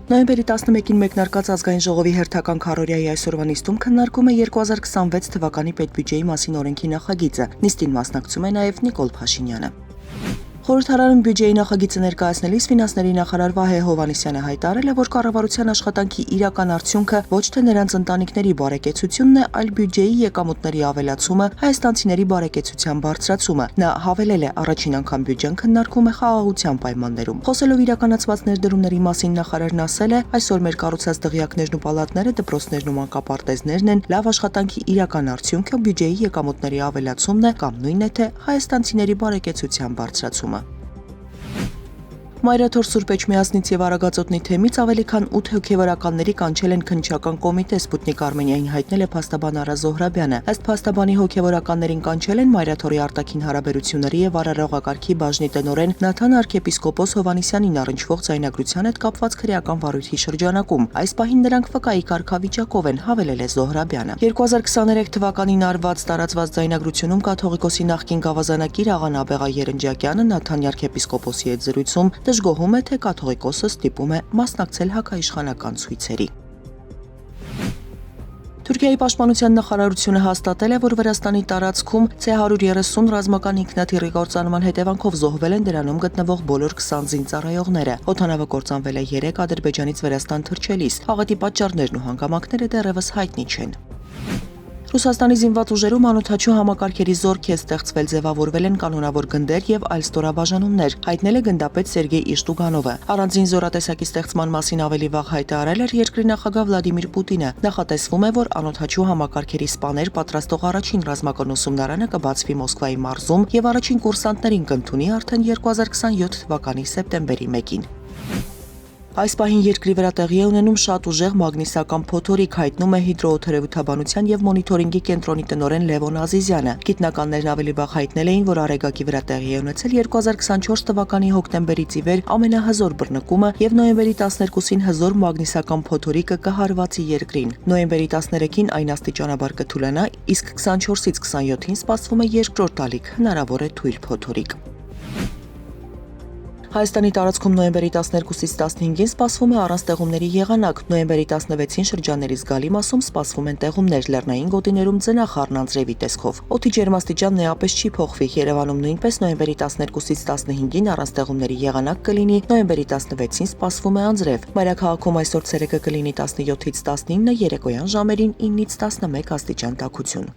Նոյեմբերի 11-ին մեկնարկած ազգային ժողովի հերթական քառօրյայի այսօրվա նիստում քննարկում է 2026 թվականի պետբյուջեի մասին օրենքի նախագիծը։ Նիստին մասնակցում է նաև Նիկոլ Փաշինյանը։ Խորհրդարանում բյուջեի նախագիծը ներկայացնելիս ֆինանսների նախարար Վահե Հովհաննիսյանը հայտարարել է, որ կառավարության աշխատանքի իրական արդյունքը ոչ թե նրանց ընտանիքների բարեկեցությունն է, այլ բյուջեի եկամուտների ավելացումը, հայաստանցիների բարեկեցության բարձրացումը։ Նա հավելել է, առաջին անգամ բյուջեն քննարկվում է խաղաղության պայմաններում։ Խոսելով իրականացված ներդրումների մասին նախարարն ասել է, այսօր մեր կառուցած դղյակներն ու պալատները, դպրոցներն ու մանկապարտեզներն են, լավ աշխատանքի իրական արդյունքը բյուջեի եկամուտների ավելացումն է կամ նույնն է թե հայաստանցիների բարեկեցության բարձրացումը։ Մայրաթոր Սուրբ Էջմիածնից եւ Արագածոտնի թեմից ավելի քան 8 հոգեվորականների կանչել են քննչական կոմիտե, Սպուտնիկ Արմենիային հայտնել է փաստաբան Արա Զոհրաբյանը։ Ըստ փաստաբանի հոգեվորականներին կանչել են Մայրաթորի արտաքին հարաբերությունների եւ արարողակարգի բաժնի տնօրեն Նաթան arczepiskopos Հովհաննիսյանին առնչվող ձայնագրության հետ կապված քրեական վարույթի շրջանակում։ Այս պահին նրանք վկայի կարգավիճակով են, հավելել է Զոհրաբյանը։ 2023 թվականին արված տարածված ձայնագրությունում կաթողիկոսի նախկին գավազանակիր աղա Նաբեղա Երնջակյանը Նաթանի arczepiskoposi հետ զրույցում դժգոհում է, թե կաթողիկոսը ստիպում է մասնակցել հակաիշխանական ցույցերի։ Թուրքիայի պաշտպանության նախարարությունը հաստատել է, որ Վրաստանի տարածքում C-130 ռազմական ինքնաթիռի կործանման հետևանքով զոհվել են դրանում գտնվող բոլոր 20 զինծառայողները։ Օդանավը կործանվել է 3 Ադրբեջանից Վրաստան թռչելիս։ Աղետի պատճառներն ու հանգամանքները դեռևս հայտնի չեն։ Ռուսաստանի զինված ուժերում անօդաչու համակարգերի զորք է ստեղծվել, ձևավորվել են կանոնավոր գնդեր եւ այլ ստորաբաժանումներ, հայտնել է գնդապետ Սերգեյ Իշտուգանովը։ Առանձին զորատեսակի ստեղծման մասին ավելի վաղ հայտարարել էր երկրի նախագահ Վլադիմիր Պուտինը։ Նախատեսվում է, որ անօդաչու համակարգերի սպաներ պատրաստող առաջին ռազմական ուսումնարանը կբացվի Մոսկվայի մարզում եւ առաջին կուրսանտներին կընդունի արդեն 2027 թվականի սեպտեմբերի 1-ին։ Այս պահին երկրի վրա տեղի է ունենում շատ ուժեղ մագնիսական փոթորիկ, հայտնում է հիդրոօթերոթաբանության եւ մոնիտորինգի կենտրոնի տնօրեն Լևոն Ազիզյանը։ Գիտնականներն ավելի վաղ հայտնել էին, որ Արեգակի վրա տեղի է ունեցել 2024 թվականի հոկտեմբերից ի վեր ամենահզոր բռնկումը եւ նոյեմբերի 12-ին հզոր մագնիսական փոթորիկը կհարվածի երկրին։ Նոյեմբերի 13-ին այն աստիճանաբար կթուլանա, իսկ 24-ից 27-ին սպասվում է երկրորդ ալիք, հնարավոր է թույլ փոթորիկ։ Հայաստանի տարածքում նոյեմբերի 12-ից 15-ին սպասվում է առանց տեղումների եղանակ, նոյեմբերի 16-ին շրջանների զգալի մասում սպասվում են տեղումներ, լեռնային գոտիներում ձնախառն անձրևի տեսքով։ Օդի ջերմաստիճանն էապես չի փոխվի, Երևանում նույնպես նոյեմբերի 12-ից 15-ին առանց տեղումների եղանակ կլինի, նոյեմբերի 16-ին սպասվում է անձրև։ Մայրաքաղաքում այսօր ցերեկը կլինի 17-ից 19, երեկոյան ժամերին 9-ից 11 աստիճան տաքություն։